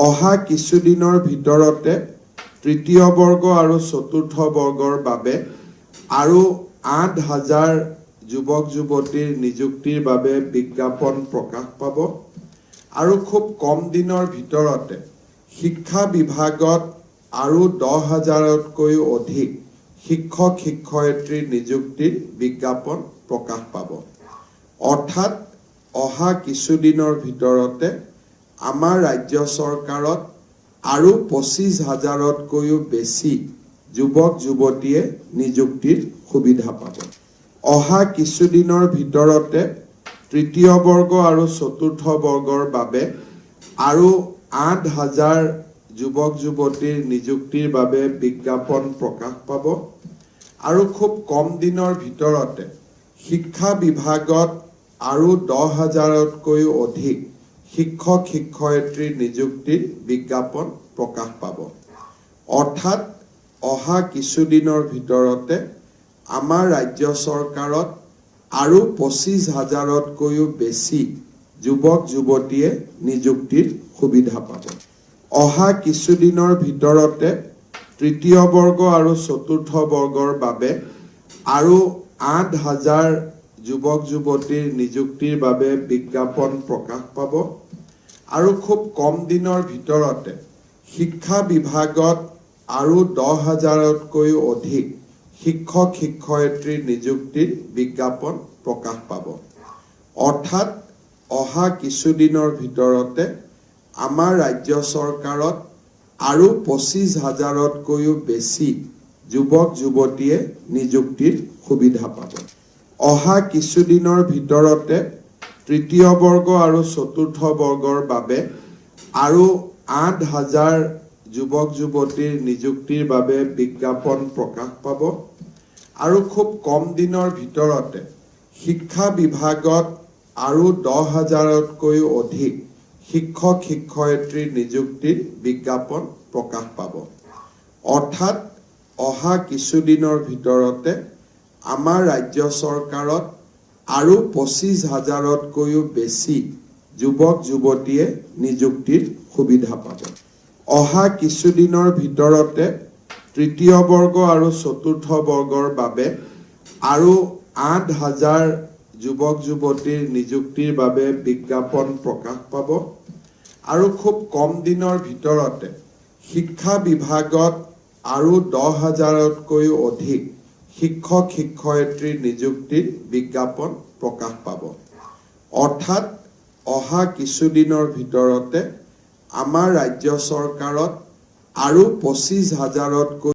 অহা কিছুদিনৰ ভিতৰতে তৃতীয় বৰ্গ আৰু চতুৰ্থ বৰ্গৰ বাবে আৰু ৮,০০০ যুৱক যুৱতীৰ নিযুক্তিৰ বাবে বিজ্ঞাপন প্ৰকাশ পাব আৰু খুব কম দিনৰ ভিতৰতে শিক্ষা বিভাগত আৰু ১০,০০০তকৈও অধিক শিক্ষক শিক্ষয়িত্ৰীৰ নিযুক্তিৰ বিজ্ঞাপন প্ৰকাশ পাব। অৰ্থাৎ অহা কিছুদিনৰ ভিতৰতে আমাৰ ৰাজ্য চৰকাৰত আৰু ২৫,০০০তকৈও বেছি যুৱক যুৱতীয়ে নিযুক্তিৰ সুবিধা পাব। অহা কিছুদিনৰ ভিতৰতে তৃতীয় বৰ্গ আৰু চতুৰ্থ বৰ্গৰ বাবে আৰু ৮,০০০ যুৱক যুৱতীৰ নিযুক্তিৰ বাবে বিজ্ঞাপন প্ৰকাশ পাব আৰু খুব কম দিনৰ ভিতৰতে শিক্ষা বিভাগত আৰু ১০,০০০তকৈও অধিক শিক্ষক শিক্ষয়িত্ৰীৰ নিযুক্তিৰ বিজ্ঞাপন প্ৰকাশ পাব। অৰ্থাৎ অহা কিছুদিনৰ ভিতৰতে আমাৰ ৰাজ্য চৰকাৰত আৰু ২৫,০০০তকৈও বেছি যুৱক যুৱতীয়ে নিযুক্তিৰ সুবিধা পাব। অহা কিছুদিনৰ ভিতৰতে তৃতীয় বৰ্গ আৰু চতুৰ্থ বৰ্গৰ বাবে আৰু ৮,০০০ যুৱক যুৱতীৰ নিযুক্তিৰ বাবে বিজ্ঞাপন প্ৰকাশ পাব আৰু খুব কম দিনৰ ভিতৰতে শিক্ষা বিভাগত আৰু ১০,০০০তকৈও অধিক শিক্ষক শিক্ষয়িত্ৰীৰ নিযুক্তিৰ বিজ্ঞাপন প্ৰকাশ পাব। অৰ্থাৎ অহা কিছুদিনৰ ভিতৰতে আমাৰ ৰাজ্য চৰকাৰত আৰু ২৫,০০০তকৈও বেছি যুৱক যুৱতীয়ে নিযুক্তিৰ সুবিধা পাব। অহা কিছুদিনৰ ভিতৰতে তৃতীয় বৰ্গ আৰু চতুৰ্থ বৰ্গৰ বাবে আৰু ৮,০০০ যুৱক যুৱতীৰ নিযুক্তিৰ বাবে বিজ্ঞাপন প্ৰকাশ পাব আৰু খুব কম দিনৰ ভিতৰতে শিক্ষা বিভাগত আৰু ১০,০০০তকৈও অধিক শিক্ষক শিক্ষয়িত্ৰীৰ নিযুক্তিৰ বিজ্ঞাপন প্ৰকাশ পাব। অৰ্থাৎ অহা কিছুদিনৰ ভিতৰতে আমাৰ ৰাজ্য চৰকাৰত আৰু ২৫,০০০তকৈও বেছি যুৱক যুৱতীয়ে নিযুক্তিৰ সুবিধা পাব। অহা কিছুদিনৰ ভিতৰতে তৃতীয় বৰ্গ আৰু চতুৰ্থ বৰ্গৰ বাবে আৰু ৮,০০০ যুৱক যুৱতীৰ নিযুক্তিৰ বাবে বিজ্ঞাপন প্ৰকাশ পাব আৰু খুব কম দিনৰ ভিতৰতে শিক্ষা বিভাগত আৰু ১০,০০০তকৈও অধিক শিক্ষক শিক্ষয়িত্ৰীৰ নিযুক্তিৰ বিজ্ঞাপন প্ৰকাশ পাব। অৰ্থাৎ অহা কিছুদিনৰ ভিতৰতে আমাৰ ৰাজ্য চৰকাৰত আৰু ২৫,০০০তকৈ